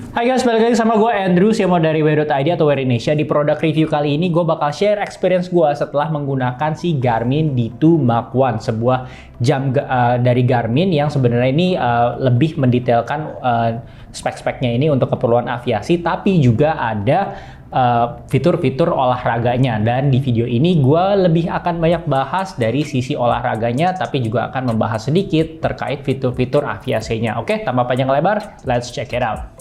Hai guys, balik lagi sama gue Andrew, CMO dari Wear.id atau Wear Indonesia. Di produk review kali ini gue bakal share experience gue setelah menggunakan si Garmin D2 Mark 1, sebuah jam dari Garmin yang sebenarnya ini lebih mendetailkan spek-speknya ini untuk keperluan aviasi, tapi juga ada fitur-fitur olahraganya. Dan di video ini gue lebih akan banyak bahas dari sisi olahraganya, tapi juga akan membahas sedikit terkait fitur-fitur aviasinya. Oke, tanpa panjang lebar, let's check it out.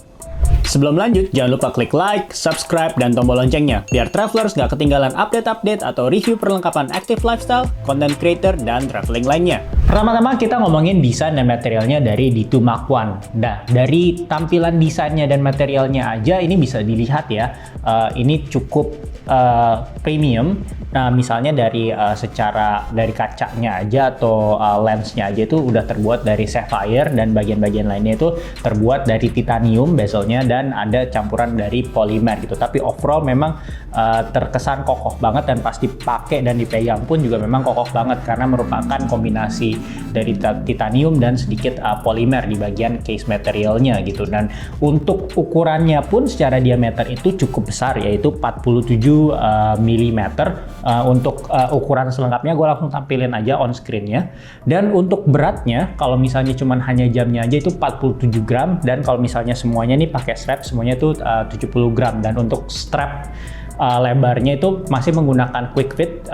Sebelum lanjut, jangan lupa klik like, subscribe, dan tombol loncengnya, biar travelers nggak ketinggalan update-update atau review perlengkapan active lifestyle, content creator, dan traveling lainnya. Pertama-tama kita ngomongin desain dan materialnya dari D2 Mark 1. Nah, dari tampilan desainnya dan materialnya aja ini bisa dilihat ya, ini cukup premium. Nah, misalnya dari dari kacanya aja atau lensnya aja itu udah terbuat dari sapphire, dan bagian-bagian lainnya itu terbuat dari titanium bezelnya, dan ada campuran dari polimer gitu. Tapi overall memang terkesan kokoh banget, dan pas dipakai dan dipegang pun juga memang kokoh banget karena merupakan kombinasi dari titanium dan sedikit polimer di bagian case materialnya gitu. Dan untuk ukurannya pun secara diameter itu cukup besar, yaitu 47 mm. Untuk ukuran selengkapnya gue langsung tampilin aja on screen-nya. Dan untuk beratnya, kalau misalnya cuman hanya jamnya aja itu 47 gram, dan kalau misalnya semuanya nih pakai strap semuanya itu 70 gram. Dan untuk strap lebarnya itu masih menggunakan quick fit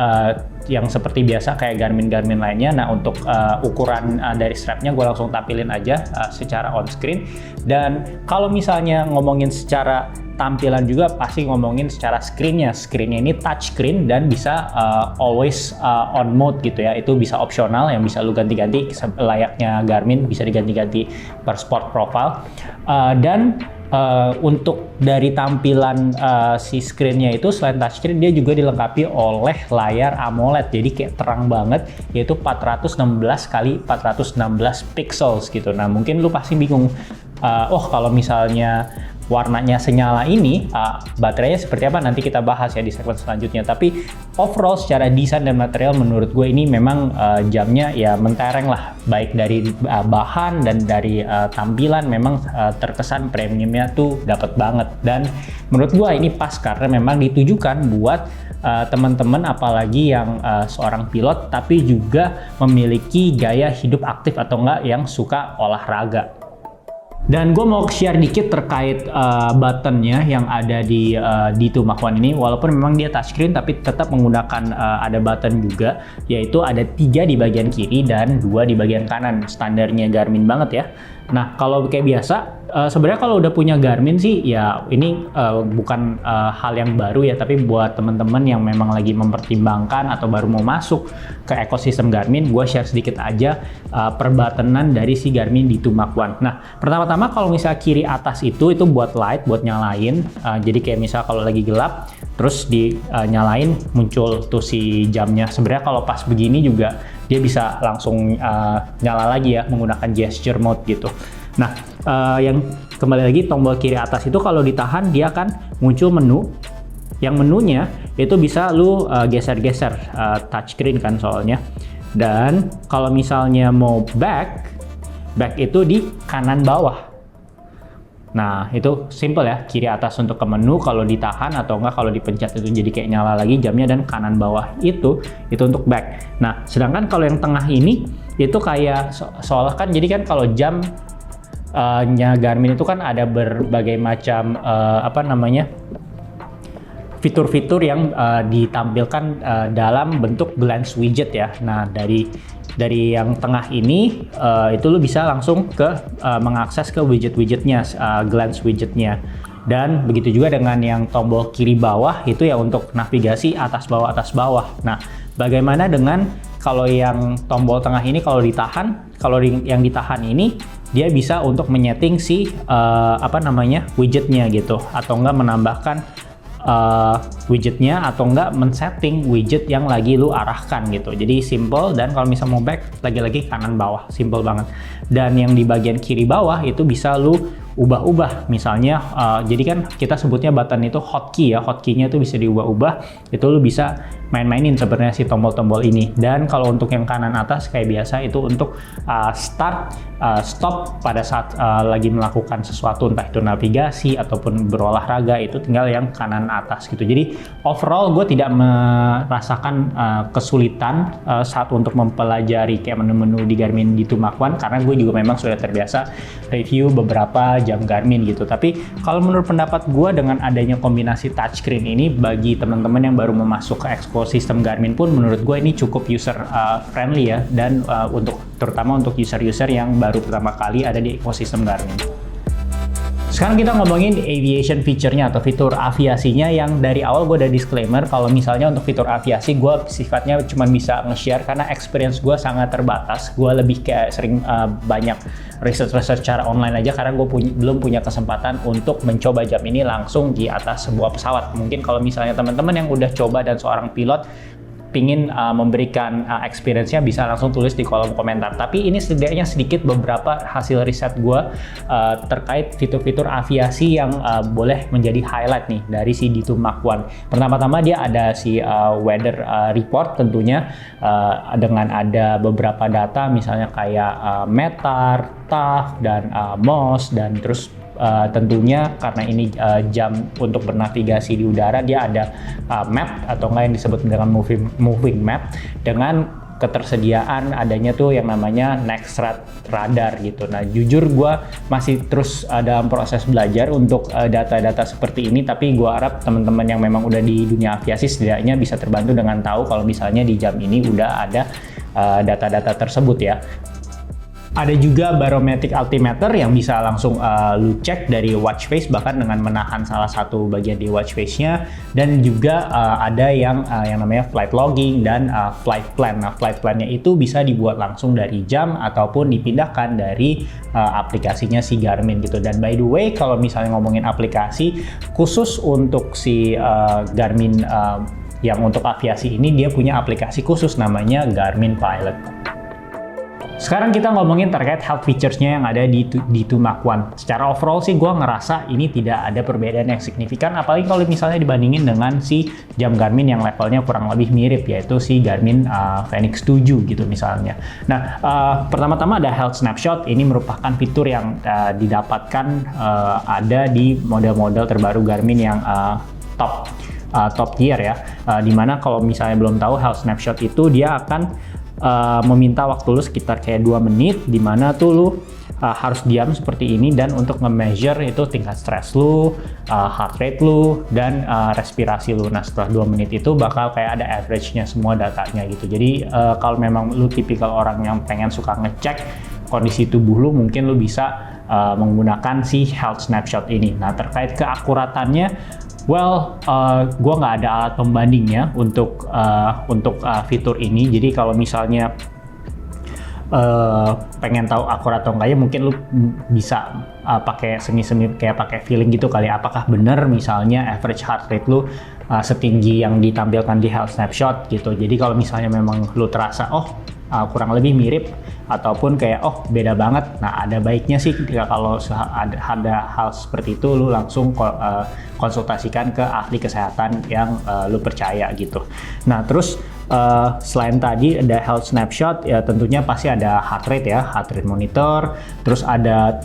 yang seperti biasa kayak Garmin lainnya. Nah, untuk ukuran dari strapnya gue langsung tampilin aja secara on screen. Dan kalau misalnya ngomongin secara tampilan juga pasti ngomongin secara screen-nya ini touch screen dan bisa always on mode gitu ya. Itu bisa opsional yang bisa lu ganti-ganti layaknya Garmin, bisa diganti-ganti per sport profile. Untuk dari tampilan si screen-nya itu selain touchscreen, dia juga dilengkapi oleh layar AMOLED, jadi kayak terang banget, yaitu 416 kali 416 pixels gitu. Nah, mungkin lu pasti bingung, kalau misalnya warnanya senyala ini, baterainya seperti apa, nanti kita bahas ya di segmen selanjutnya. Tapi overall secara desain dan material menurut gue ini memang jamnya ya mentereng lah, baik dari bahan dan dari tampilan memang terkesan premiumnya tuh dapat banget. Dan menurut gue ini pas karena memang ditujukan buat teman-teman apalagi yang seorang pilot tapi juga memiliki gaya hidup aktif atau enggak yang suka olahraga. Dan gue mau share dikit terkait buttonnya yang ada di D2 Mark 1 ini. Walaupun memang dia touchscreen tapi tetap menggunakan ada button juga, yaitu ada 3 di bagian kiri dan 2 di bagian kanan. Standarnya Garmin banget ya. Nah, kalau kayak biasa, sebenarnya kalau udah punya Garmin sih ya ini bukan hal yang baru ya, tapi buat teman-teman yang memang lagi mempertimbangkan atau baru mau masuk ke ekosistem Garmin, gue share sedikit aja perbatanan dari si Garmin D2 Mark 1. Nah, pertama-tama kalau misalnya kiri atas itu buat light, buat nyalain. Jadi kayak misal kalau lagi gelap, terus nyalain muncul tuh si jamnya. Sebenarnya kalau pas begini juga dia bisa langsung nyala lagi ya menggunakan gesture mode gitu. Nah, yang kembali lagi tombol kiri atas itu kalau ditahan dia akan muncul menu. Yang menunya itu bisa lu geser-geser, touchscreen kan soalnya. Dan kalau misalnya mau back itu di kanan bawah. Nah, itu simple ya, kiri atas untuk ke menu, kalau ditahan atau enggak kalau dipencet itu jadi kayak nyala lagi jamnya, dan kanan bawah itu untuk back. Nah, sedangkan kalau yang tengah ini itu kayak seolah kan, jadi kan kalau jam Garmin itu kan ada berbagai macam fitur-fitur yang ditampilkan dalam bentuk glance widget ya. Nah, dari yang tengah ini itu lu bisa langsung mengakses ke widget-widgetnya, glance widgetnya. Dan begitu juga dengan yang tombol kiri bawah itu ya untuk navigasi atas bawah. Nah, bagaimana dengan kalau yang tombol tengah ini kalau ditahan, yang ditahan ini dia bisa untuk menyeting si widgetnya gitu, atau enggak menambahkan widgetnya, atau enggak men-setting widget yang lagi lu arahkan gitu. Jadi simple, dan kalau misalnya mau back lagi-lagi kanan bawah, simple banget. Dan yang di bagian kiri bawah itu bisa lu ubah-ubah. Misalnya, jadi kan kita sebutnya button itu hotkey ya, hotkey-nya itu bisa diubah-ubah, itu lu bisa main-mainin sebenarnya si tombol-tombol ini. Dan kalau untuk yang kanan atas kayak biasa itu untuk start, stop pada saat lagi melakukan sesuatu, entah itu navigasi ataupun berolahraga, itu tinggal yang kanan atas gitu. Jadi overall gue tidak merasakan kesulitan saat untuk mempelajari kayak menu-menu di Garmin D2 Mark 1, karena gue juga memang sudah terbiasa review beberapa jam Garmin gitu. Tapi kalau menurut pendapat gue, dengan adanya kombinasi touchscreen ini, bagi teman-teman yang baru memasuk ke ekosistem Garmin pun menurut gue ini cukup user friendly ya, dan terutama untuk user-user yang baru pertama kali ada di ekosistem Garmin. Sekarang kita ngomongin aviation feature-nya atau fitur aviasinya, yang dari awal gue udah disclaimer kalau misalnya untuk fitur aviasi gue sifatnya cuma bisa nge-share karena experience gue sangat terbatas. Gue lebih kayak sering banyak research secara online aja, karena gue belum punya kesempatan untuk mencoba jam ini langsung di atas sebuah pesawat. Mungkin kalau misalnya teman-teman yang udah coba dan seorang pilot pingin memberikan experience-nya, bisa langsung tulis di kolom komentar. Tapi ini setidaknya sedikit beberapa hasil riset gue terkait fitur-fitur aviasi yang boleh menjadi highlight nih dari si D2 Mark 1. Pertama-tama dia ada si weather report tentunya, dengan ada beberapa data misalnya kayak METAR, TAF, dan MOS, dan terus tentunya karena ini jam untuk bernavigasi di udara, dia ada map atau enggak yang disebut dengan moving map, dengan ketersediaan adanya tuh yang namanya next radar gitu. Nah, jujur gue masih terus dalam proses belajar untuk data-data seperti ini, tapi gue harap teman-teman yang memang udah di dunia aviasi setidaknya bisa terbantu dengan tahu kalau misalnya di jam ini udah ada data-data tersebut ya. Ada juga barometric altimeter yang bisa langsung lu cek dari watch face, bahkan dengan menahan salah satu bagian di watch face-nya. Dan juga ada yang namanya flight logging dan flight plan. Nah, flight plan-nya itu bisa dibuat langsung dari jam ataupun dipindahkan dari aplikasinya si Garmin gitu. Dan by the way, kalau misalnya ngomongin aplikasi khusus untuk si Garmin yang untuk aviasi ini, dia punya aplikasi khusus namanya Garmin Pilot. Sekarang kita ngomongin terkait health features-nya yang ada di D2 Mark 1. Secara overall sih gue ngerasa ini tidak ada perbedaan yang signifikan, apalagi kalau misalnya dibandingin dengan si jam Garmin yang levelnya kurang lebih mirip, yaitu si Garmin Fenix 7 gitu misalnya. Nah, pertama-tama ada health snapshot. Ini merupakan fitur yang didapatkan ada di model-model terbaru Garmin yang top tier ya. Dimana kalau misalnya belum tahu, health snapshot itu dia akan meminta waktu lu sekitar kayak 2 menit, dimana tuh lu harus diam seperti ini, dan untuk nge-measure itu tingkat stres lu, heart rate lu, dan respirasi lu. Nah, setelah 2 menit itu bakal kayak ada average-nya semua datanya gitu. Jadi kalau memang lu tipikal orang yang pengen suka ngecek kondisi tubuh lu, mungkin lu bisa menggunakan si health snapshot ini. Nah, terkait keakuratannya, gue nggak ada alat pembandingnya untuk fitur ini. Jadi kalau misalnya pengen tahu akurat atau enggaknya, mungkin lu bisa pakai semi-semi kayak pakai feeling gitu kali. Apakah benar misalnya average heart rate lu setinggi yang ditampilkan di health snapshot gitu. Jadi kalau misalnya memang lu terasa kurang lebih mirip ataupun kayak beda banget, nah ada baiknya sih kalau ada hal seperti itu lu langsung konsultasikan ke ahli kesehatan yang lu percaya gitu. Nah, terus selain tadi ada health snapshot, ya tentunya pasti ada heart rate ya, heart rate monitor. Terus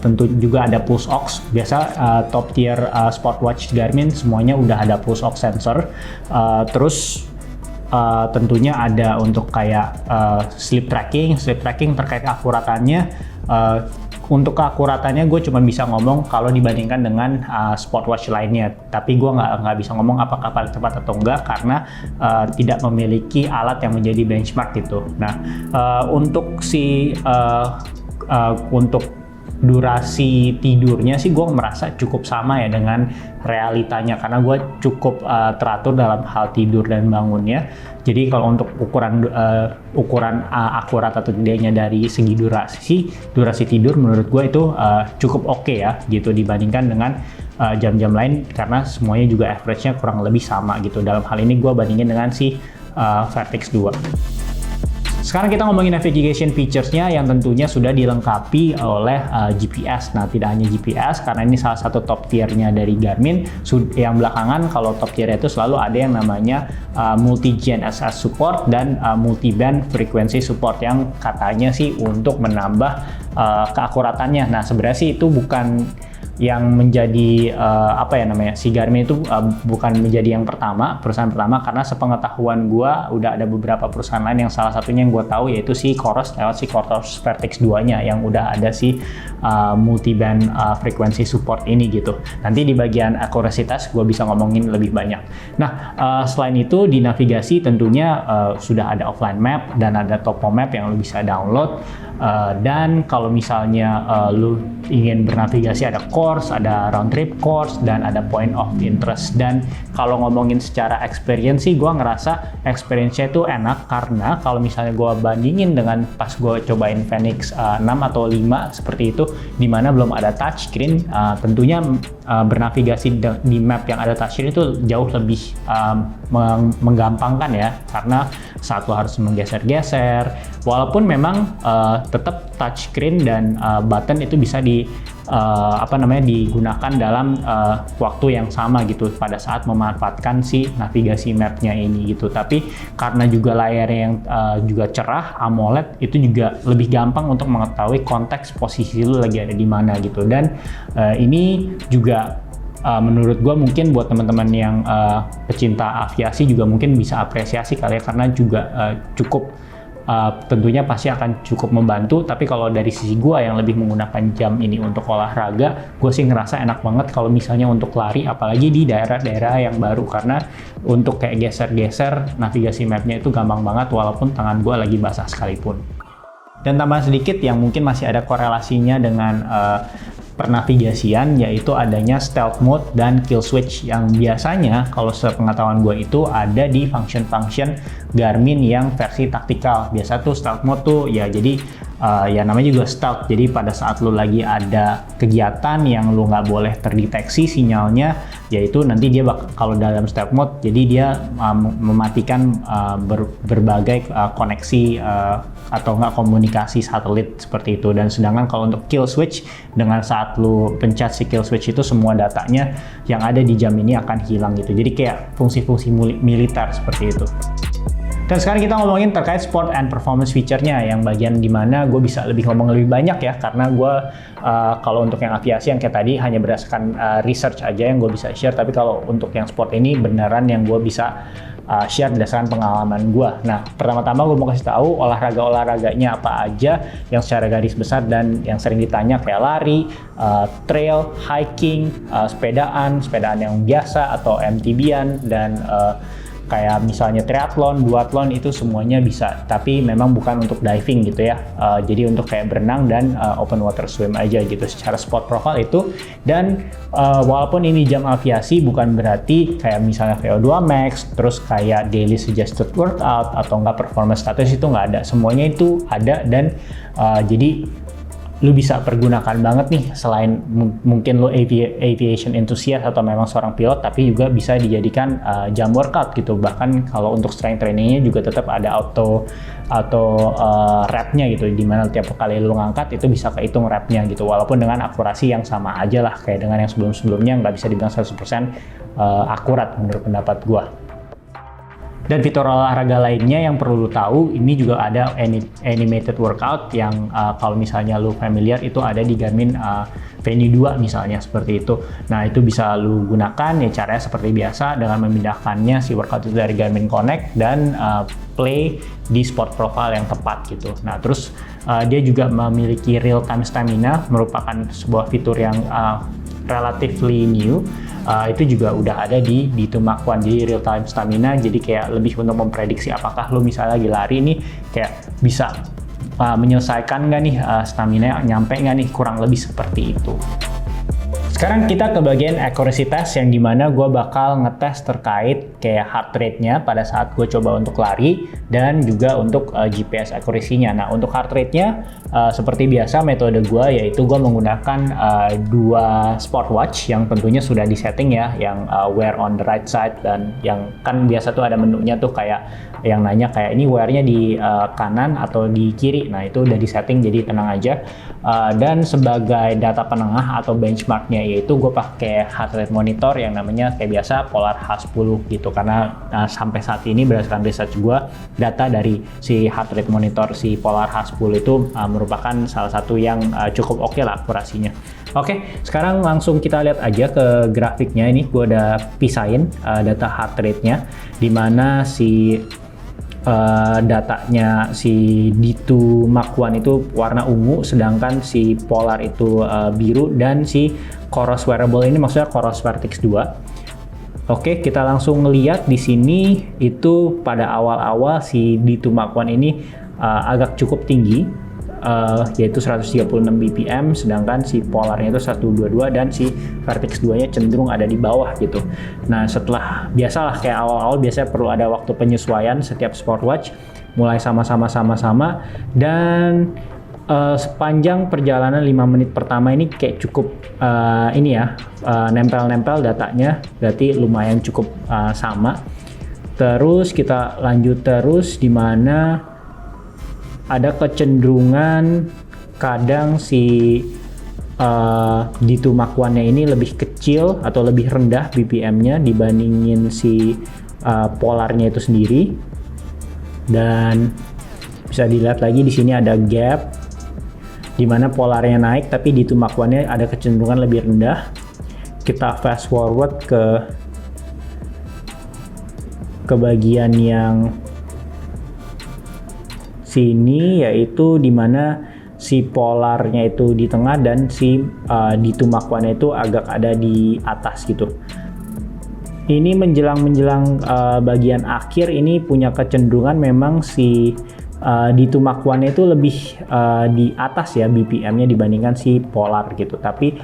tentu juga ada pulse ox. Biasa top tier smartwatch Garmin semuanya udah ada pulse ox sensor. Terus tentunya ada untuk kayak sleep tracking terkait akuratannya. Untuk keakuratannya gue cuma bisa ngomong kalau dibandingkan dengan smartwatch lainnya, tapi gue nggak bisa ngomong apakah paling tepat atau enggak karena tidak memiliki alat yang menjadi benchmark gitu. Nah, untuk untuk durasi tidurnya sih gue merasa cukup sama ya dengan realitanya, karena gue cukup teratur dalam hal tidur dan bangunnya. Jadi kalau untuk ukuran akurat atau tidaknya dari segi durasi tidur, menurut gue itu cukup oke ya gitu dibandingkan dengan jam-jam lain, karena semuanya juga average-nya kurang lebih sama gitu. Dalam hal ini gue bandingin dengan si Vertix 2. Sekarang kita ngomongin navigation features-nya yang tentunya sudah dilengkapi oleh GPS. Nah, tidak hanya GPS, karena ini salah satu top tier-nya dari Garmin. Yang belakangan, kalau top tier itu selalu ada yang namanya multi-GNSS support dan multi-band frequency support yang katanya sih untuk menambah keakuratannya. Nah, sebenarnya sih itu bukan yang menjadi si Garmin itu bukan menjadi yang perusahaan pertama, karena sepengetahuan gue udah ada beberapa perusahaan lain yang salah satunya yang gue tahu yaitu si Coros lewat si Coros Vertex 2-nya yang udah ada si multi-band frequency support ini gitu. Nanti di bagian akurasitas gue bisa ngomongin lebih banyak. Nah, selain itu di navigasi tentunya sudah ada offline map dan ada topo map yang lu bisa download. Dan kalau misalnya lu ingin bernavigasi ada course, ada round trip course, dan ada point of interest. Dan kalau ngomongin secara experience sih, gue ngerasa experience-nya itu enak, karena kalau misalnya gue bandingin dengan pas gue cobain Fenix 6 atau 5 seperti itu, dimana belum ada touchscreen, tentunya bernavigasi di map yang ada touchscreen itu jauh lebih menggampangkan ya, karena saat lo harus menggeser-geser, walaupun memang tetap touchscreen dan button itu bisa digunakan dalam waktu yang sama gitu pada saat memanfaatkan si navigasi mapnya ini gitu. Tapi karena juga layarnya yang juga cerah AMOLED, itu juga lebih gampang untuk mengetahui konteks posisi lu lagi ada di mana gitu. Dan ini juga menurut gue mungkin buat teman-teman yang pecinta aviasi juga mungkin bisa apresiasi kali ya, karena juga cukup tentunya pasti akan cukup membantu. Tapi kalau dari sisi gue yang lebih menggunakan jam ini untuk olahraga, gue sih ngerasa enak banget kalau misalnya untuk lari, apalagi di daerah-daerah yang baru, karena untuk kayak geser-geser navigasi mapnya itu gampang banget walaupun tangan gue lagi basah sekalipun. Dan tambahan sedikit yang mungkin masih ada korelasinya dengan pernavigasian, yaitu adanya stealth mode dan kill switch yang biasanya kalau sepengetahuan gue itu ada di function-function Garmin yang versi taktikal. Biasa tuh stealth mode tuh ya jadi ya namanya juga stealth, jadi pada saat lu lagi ada kegiatan yang lu nggak boleh terdeteksi sinyalnya, yaitu nanti dia kalau dalam stealth mode jadi dia mematikan berbagai koneksi atau nggak komunikasi satelit seperti itu. Dan sedangkan kalau untuk kill switch, dengan saat lu pencet si kill switch itu semua datanya yang ada di jam ini akan hilang gitu, jadi kayak fungsi-fungsi militer seperti itu. Dan sekarang kita ngomongin terkait sport and performance feature-nya, yang bagian dimana gue bisa ngomong lebih banyak ya, karena gue kalau untuk yang aviasi yang kayak tadi hanya berdasarkan research aja yang gue bisa share, tapi kalau untuk yang sport ini beneran yang gue bisa share berdasarkan pengalaman gue. Nah, pertama-tama gue mau kasih tahu olahraga-olahraganya apa aja yang secara garis besar dan yang sering ditanya, kayak lari, trail, hiking, sepedaan yang biasa atau MTB-an, dan kayak misalnya triathlon, duathlon, itu semuanya bisa. Tapi memang bukan untuk diving gitu ya. Jadi untuk kayak berenang dan open water swim aja gitu secara sport profile itu. Dan walaupun ini jam aviasi, bukan berarti kayak misalnya VO2 max, terus kayak daily suggested workout atau enggak performance status itu nggak ada. Semuanya itu ada, dan jadi lu bisa pergunakan banget nih, selain mungkin lu aviation enthusiast atau memang seorang pilot, tapi juga bisa dijadikan jam workout gitu. Bahkan kalau untuk strength trainingnya juga tetap ada auto rep-nya gitu, dimana tiap kali lu ngangkat itu bisa kehitung rep-nya gitu, walaupun dengan akurasi yang sama aja lah kayak dengan yang sebelum-sebelumnya, nggak bisa dibilang 100% akurat menurut pendapat gua. Dan fitur olahraga lainnya yang perlu lu tahu, ini juga ada animated workout yang kalau misalnya lu familiar itu ada di Garmin Venue 2 misalnya, seperti itu. Nah, itu bisa lu gunakan ya, caranya seperti biasa dengan memindahkannya si workout itu dari Garmin Connect dan play di sport profile yang tepat gitu. Nah, terus dia juga memiliki real time stamina, merupakan sebuah fitur yang relatively new. Itu juga udah ada di Tumac One, jadi real time stamina, jadi kayak lebih untuk memprediksi apakah lu misalnya lagi lari nih kayak bisa menyelesaikan nggak nih, stamina nyampe nggak nih, kurang lebih seperti itu. Sekarang kita ke bagian accuracy test yang dimana gue bakal ngetes terkait kayak heart rate-nya pada saat gue coba untuk lari dan juga untuk GPS accuracy-nya. Nah, untuk heart rate-nya seperti biasa metode gue yaitu gue menggunakan dua smartwatch yang tentunya sudah disetting ya, yang wear on the right side dan yang kan biasa tuh ada menunya tuh kayak yang nanya kayak ini wear-nya di kanan atau di kiri. Nah, itu udah disetting jadi tenang aja. Dan sebagai data penengah atau benchmark-nya yaitu gue pakai heart rate monitor yang namanya kayak biasa Polar H10 gitu, karena sampai saat ini berdasarkan research gue data dari si heart rate monitor si Polar H10 itu merupakan salah satu yang cukup oke lah akurasinya. Oke, sekarang langsung kita lihat aja ke grafiknya. Ini gue udah pisahin data heart rate-nya dimana si datanya si D2 Mark 1 itu warna ungu, sedangkan si Polar itu biru, dan si Coros Wearable ini maksudnya Coros Vertix 2. Oke, kita langsung ngeliat di sini itu pada awal-awal si D2 Mark 1 ini agak cukup tinggi, yaitu 136 bpm, sedangkan si Polarnya itu 122 dan si Vertix 2-nya cenderung ada di bawah gitu. Nah, setelah biasalah kayak awal-awal biasanya perlu ada waktu penyesuaian setiap smartwatch, mulai sama-sama dan sepanjang perjalanan 5 menit pertama ini kayak cukup nempel-nempel datanya, berarti lumayan cukup sama. Terus kita lanjut terus di mana ada kecenderungan kadang si D2 Mark 1-nya ini lebih kecil atau lebih rendah BPM-nya dibandingin si Polarnya itu sendiri. Dan bisa dilihat lagi di sini ada gap di mana Polarnya naik tapi D2 Mark 1-nya ada kecenderungan lebih rendah. Kita fast forward ke bagian yang sini, yaitu dimana si Polarnya itu di tengah dan si D2 Mark 1 itu agak ada di atas gitu. Ini menjelang bagian akhir ini punya kecenderungan memang si D2 Mark 1 itu lebih di atas ya BPM-nya dibandingkan si Polar gitu. Tapi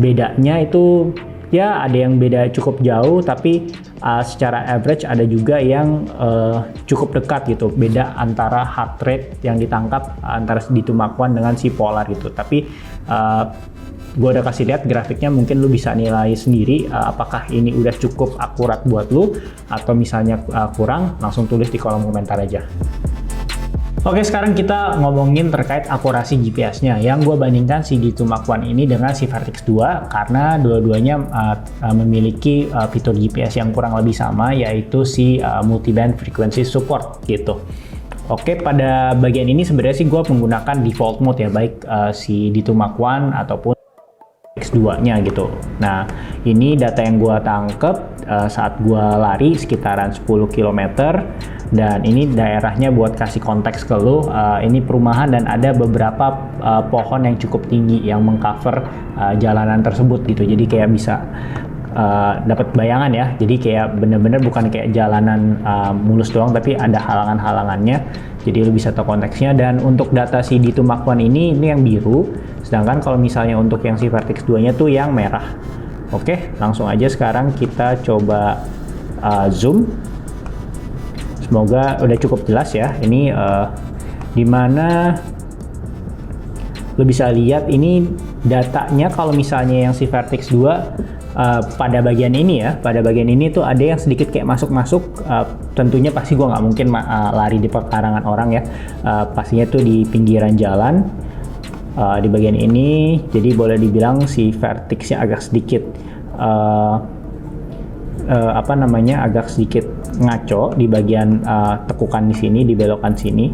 bedanya itu ya ada yang beda cukup jauh, tapi secara average ada juga yang cukup dekat gitu, beda antara heart rate yang ditangkap antara D2 Mark 1 dengan si Polar gitu. Tapi gue udah kasih lihat grafiknya, mungkin lu bisa nilai sendiri apakah ini udah cukup akurat buat lu atau misalnya kurang, langsung tulis di kolom komentar aja. Oke, sekarang kita ngomongin terkait akurasi GPS-nya yang gue bandingkan si D2 Mark 1 ini dengan si Vertix 2 karena dua-duanya memiliki fitur GPS yang kurang lebih sama, yaitu si multiband frequency support gitu. Oke, pada bagian ini sebenarnya sih gue menggunakan default mode ya, baik si D2 Mark 1 ataupun Vertix 2-nya gitu. Nah, ini data yang gue tangkep saat gue lari sekitaran 10 km. Dan ini daerahnya buat kasih konteks ke lu, ini perumahan dan ada beberapa pohon yang cukup tinggi yang mengcover jalanan tersebut gitu. Jadi kayak bisa dapat bayangan ya. Jadi kayak bener-bener bukan kayak jalanan mulus doang, tapi ada halangan-halangannya. Jadi lu bisa tahu konteksnya. Dan untuk data si D2 Mark 1 ini yang biru, sedangkan kalau misalnya untuk yang si Vertix 2-nya tuh yang merah. Oke, langsung aja sekarang kita coba zoom. Semoga udah cukup jelas ya. Ini dimana lo bisa lihat ini datanya kalau misalnya yang si Vertix 2 pada bagian ini ya, pada bagian ini tuh ada yang sedikit kayak masuk-masuk. Tentunya pasti gue nggak mungkin lari di pekarangan orang ya. Pastinya tuh di pinggiran jalan di bagian ini. Jadi boleh dibilang si Vertixnya agak sedikit agak sedikit ngaco di bagian tekukan di sini, di belokan sini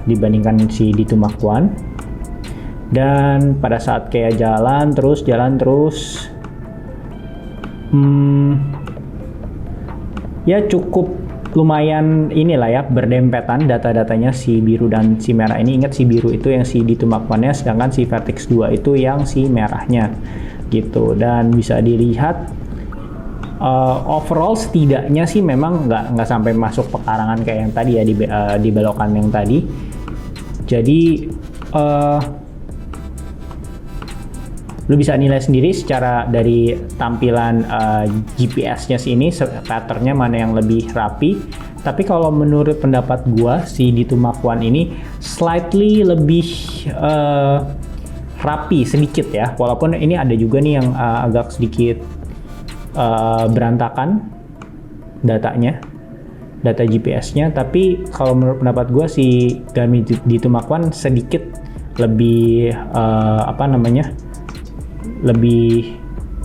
dibandingkan si D2 Mark 1. Dan pada saat kayak jalan terus ya cukup lumayan inilah ya, berdempetan data-datanya si biru dan si merah ini. Ingat si biru itu yang si D2 Mark 1-nya, sedangkan si Vertix 2 itu yang si merahnya gitu. Dan bisa dilihat overall setidaknya sih memang nggak sampai masuk pekarangan kayak yang tadi ya, di belokan yang tadi. Jadi Lu bisa nilai sendiri secara dari tampilan GPS-nya sini, pattern-nya mana yang lebih rapi. Tapi kalau menurut pendapat gua, si D2 Mark I ini slightly lebih rapi sedikit ya. Walaupun ini ada juga nih yang agak sedikit berantakan datanya, data GPS-nya. Tapi kalau menurut pendapat gua, si Garmin D2 Mark I sedikit lebih lebih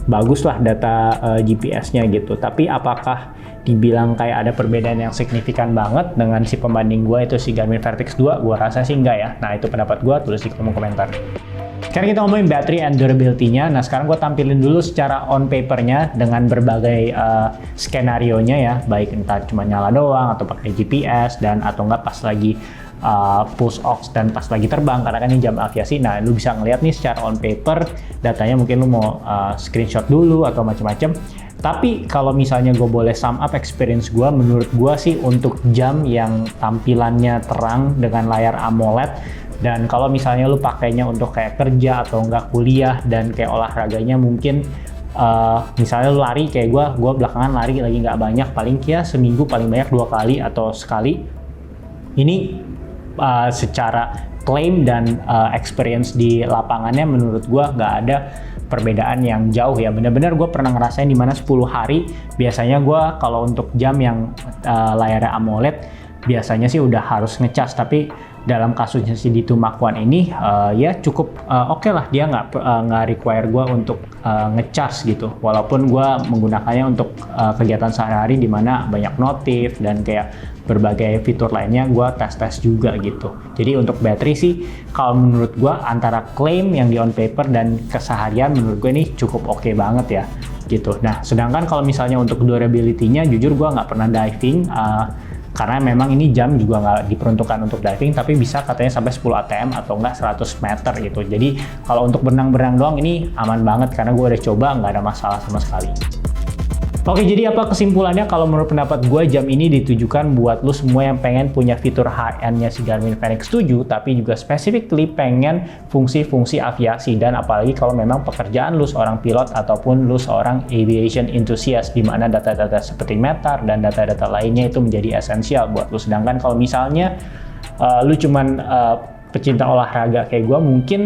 bagus lah data GPS-nya gitu. Tapi apakah dibilang kayak ada perbedaan yang signifikan banget dengan si pembanding gue itu si Garmin Vertix 2? Gue rasa sih enggak ya. Nah itu pendapat gue, tulis di kolom komentar. Sekarang kita ngomongin battery and durability-nya. Nah sekarang gue tampilin dulu secara on paper-nya dengan berbagai skenario-nya ya, baik entah cuma nyala doang atau pakai GPS dan atau enggak pas lagi push aux dan pas lagi terbang, karena kan ini jam aviasi. Nah lu bisa ngeliat nih secara on paper datanya, mungkin lu mau screenshot dulu atau macam-macam. Tapi kalau misalnya gue boleh sum up experience gue, menurut gue sih untuk jam yang tampilannya terang dengan layar AMOLED, dan kalau misalnya lu pakainya untuk kayak kerja atau enggak kuliah dan kayak olahraganya mungkin misalnya lu lari kayak gue belakangan lari lagi nggak banyak, paling seminggu paling banyak 2 kali atau sekali. Ini secara klaim dan experience di lapangannya menurut gue nggak ada perbedaan yang jauh ya. Bener-bener gue pernah ngerasain dimana 10 hari biasanya gue kalau untuk jam yang layarnya AMOLED biasanya sih udah harus ngecas, tapi dalam kasusnya si D2 Mark I ini ya cukup oke lah, dia nggak require gue untuk ngecas gitu, walaupun gue menggunakannya untuk kegiatan sehari-hari dimana banyak notif dan kayak berbagai fitur lainnya gue tes juga gitu. Jadi untuk baterai sih kalau menurut gue antara klaim yang di on paper dan keseharian menurut gue ini cukup oke banget ya gitu. Nah sedangkan kalau misalnya untuk durability-nya jujur gue nggak pernah diving, karena memang ini jam juga nggak diperuntukkan untuk diving, tapi bisa katanya sampai 10 ATM atau enggak 100 meter gitu. Jadi kalau untuk berenang-berenang doang ini aman banget karena gue udah coba, nggak ada masalah sama sekali. Oke, jadi apa kesimpulannya? Kalau menurut pendapat gue, jam ini ditujukan buat lu semua yang pengen punya fitur high-end-nya si Garmin Fenix 7, tapi juga specifically pengen fungsi-fungsi aviasi, dan apalagi kalau memang pekerjaan lu seorang pilot ataupun lu seorang aviation enthusiast, di mana data-data seperti METAR dan data-data lainnya itu menjadi esensial buat lu. Sedangkan kalau misalnya lu cuman pecinta olahraga kayak gue, mungkin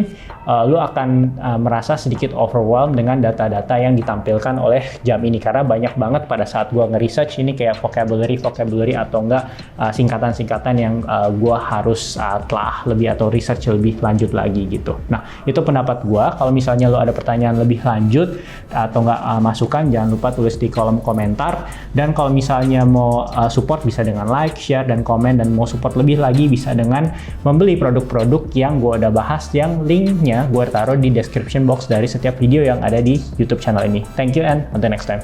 lu akan merasa sedikit overwhelmed dengan data-data yang ditampilkan oleh jam ini, karena banyak banget pada saat gue nge-research ini kayak vocabulary atau enggak singkatan-singkatan yang gue harus telah lebih atau research lebih lanjut lagi gitu. Nah itu pendapat gue. Kalau misalnya lu ada pertanyaan lebih lanjut atau enggak masukan, jangan lupa tulis di kolom komentar. Dan kalau misalnya mau support bisa dengan like, share, dan komen, dan mau support lebih lagi bisa dengan membeli produk-produk yang gue udah bahas, yang linknya gue taruh di description box dari setiap video yang ada di YouTube channel ini. Thank you and until next time.